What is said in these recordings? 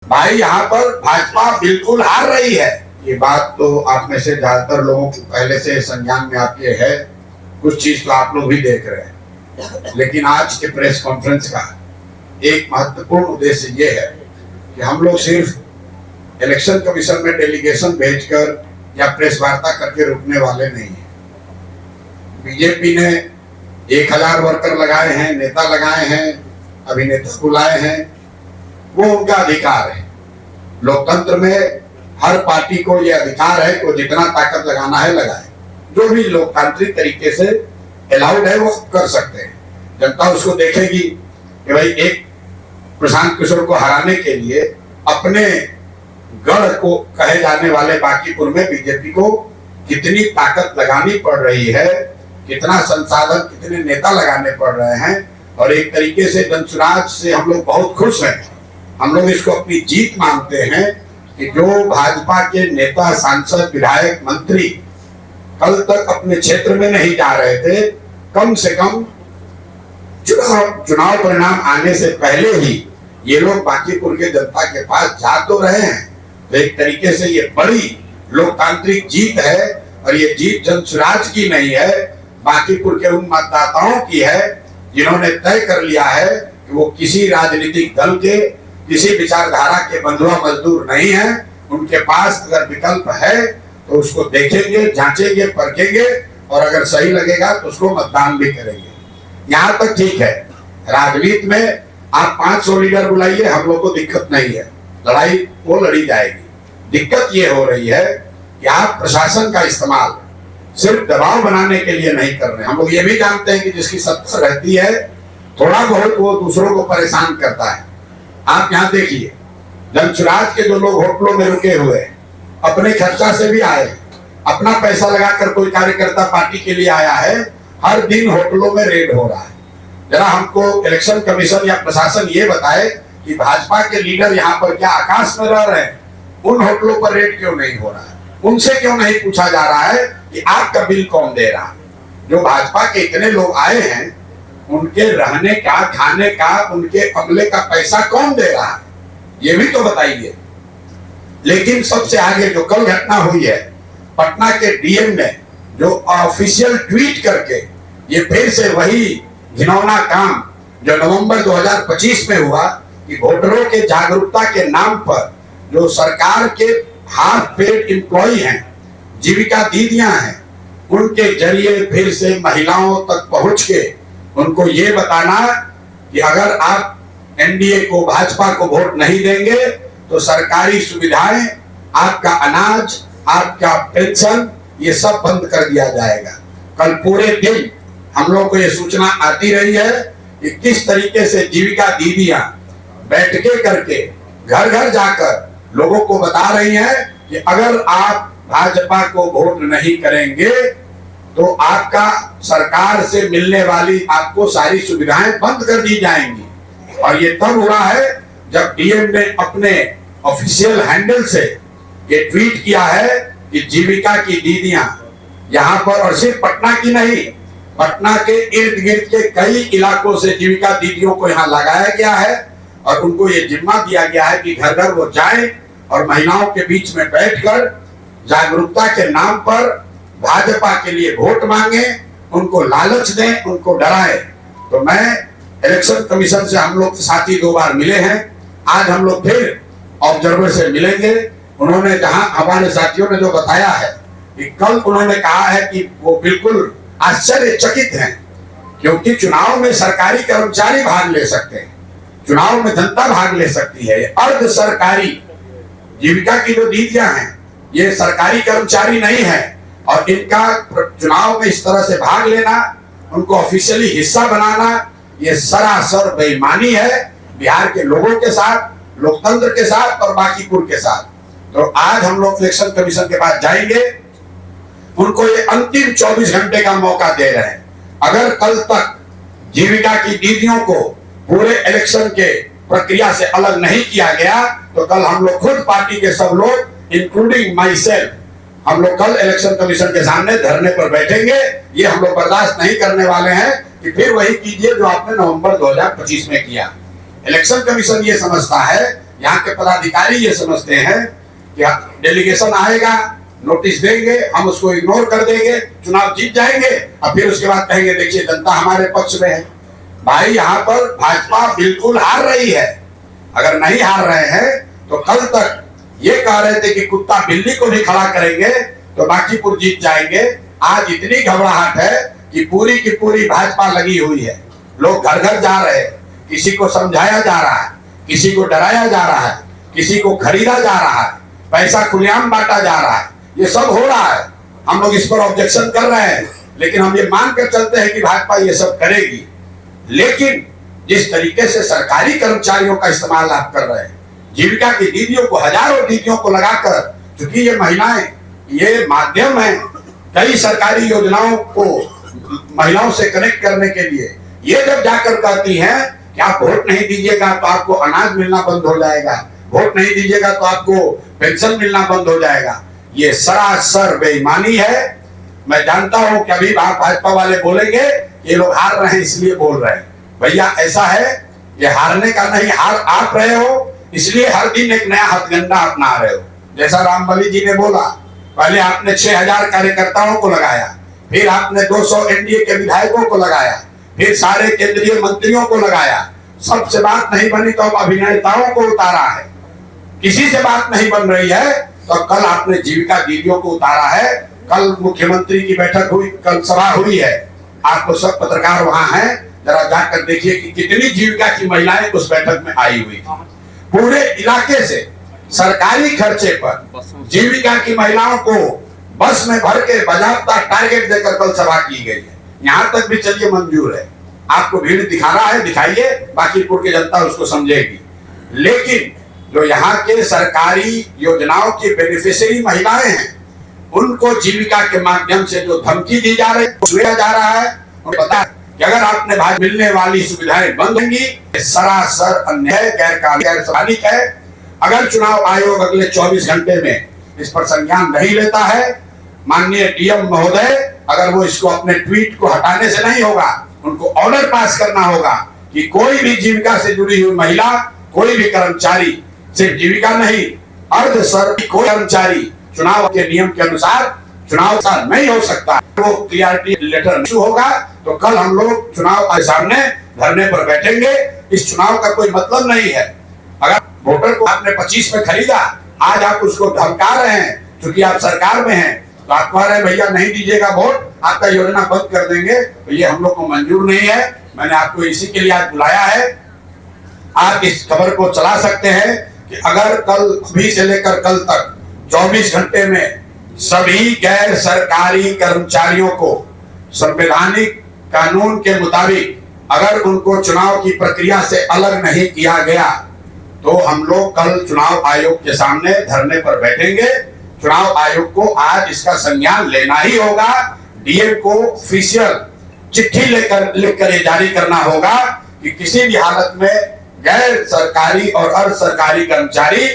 भाई यहाँ पर भाजपा बिल्कुल हार रही है। ये बात तो आप में से ज्यादातर लोगों को पहले से संज्ञान में आपके है, कुछ चीज तो आप लोग भी देख रहे हैं। लेकिन आज के प्रेस कॉन्फ्रेंस का एक महत्वपूर्ण उद्देश्य ये है कि हम लोग सिर्फ इलेक्शन कमीशन में डेलीगेशन भेजकर या प्रेस वार्ता करके रुकने वाले नहीं है। बीजेपी ने 1000 वर्कर लगाए हैं, नेता लगाए हैं, अभिनेता बुलाए हैं, वो उनका अधिकार है। लोकतंत्र में हर पार्टी को यह अधिकार है कि जितना ताकत लगाना है लगाए, जो भी लोकतांत्रिक तरीके से अलाउड है वो कर सकते हैं। जनता उसको देखेगी कि भाई एक प्रशांत किशोर को हराने के लिए अपने गढ़ को कहे जाने वाले बांकीपुर में बीजेपी को कितनी ताकत लगानी पड़ रही है, कितना संसाधन, कितने नेता लगाने पड़ रहे हैं। और एक तरीके से जनसुराज से हम लोग बहुत खुश हैं। हम लोग इसको अपनी जीत मानते हैं कि जो भाजपा के नेता, सांसद, विधायक, मंत्री कल तक अपने क्षेत्र में नहीं जा रहे थे, कम से कम चुनाव परिणाम आने से पहले ही ये लोग बांकीपुर के जनता के पास जा तो रहे हैं। तो एक तरीके से ये बड़ी लोकतांत्रिक जीत है और ये जीत जनसुराज की नहीं है, बांकीपुर के उन मतदाताओं की है जिन्होंने तय कर लिया है कि वो किसी राजनीतिक दल के, किसी विचारधारा के बंधुआ मजदूर नहीं है। उनके पास अगर विकल्प है तो उसको देखेंगे, जांचेंगे, परखेंगे और अगर सही लगेगा तो उसको मतदान भी करेंगे। यहाँ तक ठीक है, राजनीति में आप 500 लीडर बुलाइए, हम लोग को दिक्कत नहीं है, लड़ाई वो लड़ी जाएगी। दिक्कत ये हो रही है कि आप प्रशासन का इस्तेमाल सिर्फ दबाव बनाने के लिए नहीं कर रहे। हम लोग ये भी जानते हैं कि जिसकी सत्ता रहती है थोड़ा बहुत वो दूसरों को परेशान करता है। आप यहाँ देखिए, जनसुराज के जो लोग होटलों में रुके हुए अपने खर्चा से भी आए, अपना पैसा लगाकर कोई कार्यकर्ता पार्टी के लिए आया है, हर दिन होटलों में रेड हो रहा है। जरा हमको इलेक्शन कमीशन या प्रशासन ये बताए कि भाजपा के लीडर यहाँ पर क्या आकाश में रह रहे हैं? उन होटलों पर रेड क्यों नहीं हो रहा है? उनसे क्यों नहीं पूछा जा रहा है कि आपका बिल कौन दे रहा है? जो भाजपा के इतने लोग आए हैं उनके रहने का, खाने का, उनके अमले का पैसा कौन दे रहा है? ये भी तो बताइए। लेकिन सबसे आगे जो कल घटना हुई है, पटना के डीएम ने जो ऑफिशियल ट्वीट करके ये फिर से वही घिनौना काम जो नवंबर 2025 में हुआ कि वोटरों के जागरूकता के नाम पर जो सरकार के हाफ पेड एम्प्लॉय हैं, जीविका दीदियां हैं, उनके जरिए फिर से महिलाओं तक पहुंच के उनको ये बताना कि अगर आप एनडीए को, भाजपा को वोट नहीं देंगे तो सरकारी सुविधाएं, आपका अनाज, आपका पेंशन, ये सब बंद कर दिया जाएगा। कल पूरे दिन हम लोग को ये सूचना आती रही है कि किस तरीके से जीविका दीदियां बैठके करके घर घर जाकर लोगों को बता रही हैं कि अगर आप भाजपा को वोट नहीं करेंगे तो आपका सरकार से मिलने वाली आपको सारी सुविधाएं बंद कर दी जाएंगी। और ये तब हुआ है जब डीएम ने अपने ऑफिशियल हैंडल से ये ट्वीट किया है कि जीविका की दीदियां यहाँ पर, और सिर्फ पटना की नहीं, पटना के इर्द गिर्द के कई इलाकों से जीविका दीदियों को यहाँ लगाया गया है और उनको ये जिम्मा दिया गया है कि घर घर वो जाएं और महिलाओं के बीच में बैठकर जागरूकता के नाम पर भाजपा के लिए वोट मांगे, उनको लालच दें, उनको डराएं। तो मैं इलेक्शन कमीशन से, हम लोग साथी 2 बार मिले हैं, आज हम लोग फिर ऑब्जर्वर से मिलेंगे। उन्होंने जहां हमारे साथियों ने जो बताया है कि कल उन्होंने कहा है कि वो बिल्कुल आश्चर्यचकित हैं क्योंकि चुनाव में सरकारी कर्मचारी भाग ले सकते हैं, चुनाव में जनता भाग ले सकती है। अर्ध सरकारी जीविका की जो दीदियां हैं ये सरकारी कर्मचारी नहीं है और इनका चुनाव में इस तरह से भाग लेना, उनको ऑफिशियली हिस्सा बनाना, ये सरासर बेईमानी है बिहार के लोगों के साथ, लोकतंत्र के साथ और बांकीपुर के साथ। तो आज हम लोग इलेक्शन कमीशन के पास जाएंगे, उनको ये अंतिम 24 घंटे का मौका दे रहे हैं। अगर कल तक जीविका की दीदियों को पूरे इलेक्शन के प्रक्रिया से अलग नहीं किया गया तो कल हम लोग खुद पार्टी के सब लोग इंक्लूडिंग माई सेल्फ, हम लोग कल इलेक्शन कमीशन के सामने धरने पर बैठेंगे। ये हम लोग बर्दाश्त नहीं करने वाले हैं कि फिर वही कीजिए जो आपने नवंबर 2025 में किया। इलेक्शन कमीशन ये समझता है यहाँ के पदाधिकारी ये समझते हैं कि डेलीगेशन आएगा, नोटिस देंगे, हम उसको इग्नोर कर देंगे, चुनाव जीत जाएंगे और फिर उसके बाद कहेंगे देखिए जनता हमारे पक्ष में है। भाई यहाँ पर भाजपा बिल्कुल हार रही है। अगर नहीं हार रहे हैं तो कल तक ये कह रहे थे कि कुत्ता बिल्ली को भी खड़ा करेंगे तो बांकीपुर जीत जाएंगे। आज इतनी घबराहट है कि पूरी की पूरी भाजपा लगी हुई है। लोग घर घर जा रहे हैं, किसी को समझाया जा रहा है, किसी को डराया जा रहा है, किसी को खरीदा जा रहा है, पैसा खुलेआम बांटा जा रहा है, ये सब हो रहा है। हम लोग इस पर ऑब्जेक्शन कर रहे हैं, लेकिन हम ये मान कर चलते हैं कि भाजपा ये सब करेगी। लेकिन जिस तरीके से सरकारी कर्मचारियों का इस्तेमाल आप कर रहे हैं, जीविका की दीदियों को, हजारों दीदियों को लगाकर, क्योंकि ये महिलाएं ये माध्यम है कई सरकारी योजनाओं को महिलाओं से कनेक्ट करने के लिए, ये जब जाकर कहती हैं कि आप वोट नहीं दीजिएगा तो आपको अनाज मिलना बंद हो जाएगा, वोट नहीं दीजिएगा तो आपको पेंशन मिलना बंद हो जाएगा, ये सरासर बेईमानी है। मैं जानता हूं कि अभी भाजपा वाले बोलेंगे ये लोग हार रहे हैं इसलिए बोल रहे हैं। भैया ऐसा है, ये हारने का नहीं, हार आप रहे हो इसलिए हर दिन एक नया हथकंडा अपना रहे हो। जैसा रामबली जी ने बोला, पहले आपने 6000 कार्यकर्ताओं को लगाया, फिर आपने 200 एनडीए के विधायकों को लगाया, फिर सारे केंद्रीय मंत्रियों को लगाया, सबसे बात नहीं बनी तो अब अभिनेताओं को उतारा है। किसी से बात नहीं बन रही है तो कल आपने जीविका दीदियों को उतारा है। कल मुख्यमंत्री की बैठक हुई, कल सभा हुई है, आपको सब पत्रकार वहां हैं, जरा जाकर देखिए कि कितनी जीविका की महिलाएं उस बैठक में आई हुई थी। पूरे इलाके से सरकारी खर्चे पर जीविका की महिलाओं को बस में भर के बाजाबता टारगेट देकर कल सभा की गई है। यहाँ तक भी चलिए मंजूर है, आपको भीड़ दिखा रहा है दिखाइए, बांकीपुर की जनता उसको समझेगी। लेकिन जो यहाँ के सरकारी योजनाओं की बेनिफिशियरी महिलाएं हैं, उनको जीविका के माध्यम से जो धमकी दी जा रही है, जा रहा है, उन्हें पता है कि अगर आपने भाजपा मिलने वाली सुविधाएं बंद होंगी, सरासर अन्याय, गैर संवैधानिक है। अगर चुनाव आयोग अगले 24 घंटे में इस पर संज्ञान नहीं लेता है, माननीय डीएम महोदय, अगर वो इसको अपने ट्वीट को हटाने से नहीं होगा, उनको ऑर्डर पास करना होगा कि कोई भी जीविका से जुड़ी हुई महिला, कोई भी कर्मचारी, सिर्फ जीविका नहीं, अर्ध सरकारी कोई कर्मचारी चुनाव के नियम के अनुसार चुनाव का नहीं हो सकता। वो क्लियरिटी लेटर इशू होगा तो कल हम लोग चुनाव के सामने धरने पर बैठेंगे। इस चुनाव का कोई मतलब नहीं है। अगर वोटर को आपने 25 में खरीदा, आज आप उसको धमका रहे हैं क्योंकि आप सरकार में हैं, तो आप कह रहे हैं भैया नहीं दीजिएगा वोट, आपका योजना बंद कर देंगे, तो ये हम लोग को मंजूर नहीं है। मैंने आपको इसी के लिए आज बुलाया है। आप इस खबर को चला सकते हैं कि अगर कल अभी से लेकर कल तक 24 घंटे में सभी गैर सरकारी कर्मचारियों को संवैधानिक कानून के मुताबिक अगर उनको चुनाव की प्रक्रिया से अलग नहीं किया गया तो हम लोग कल चुनाव आयोग के सामने धरने पर बैठेंगे। चुनाव आयोग को आज इसका संज्ञान लेना ही होगा। डीएम को ऑफिशियल चिट्ठी लिखकर ये जारी करना होगा कि किसी भी हालत में गैर सरकारी और अर्ध सरकारी कर्मचारी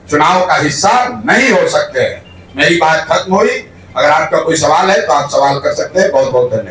चुनाव का हिस्सा नहीं हो सकते हैं। मेरी बात खत्म हुई। अगर आपका कोई सवाल है तो आप सवाल कर सकते हैं। बहुत बहुत धन्यवाद।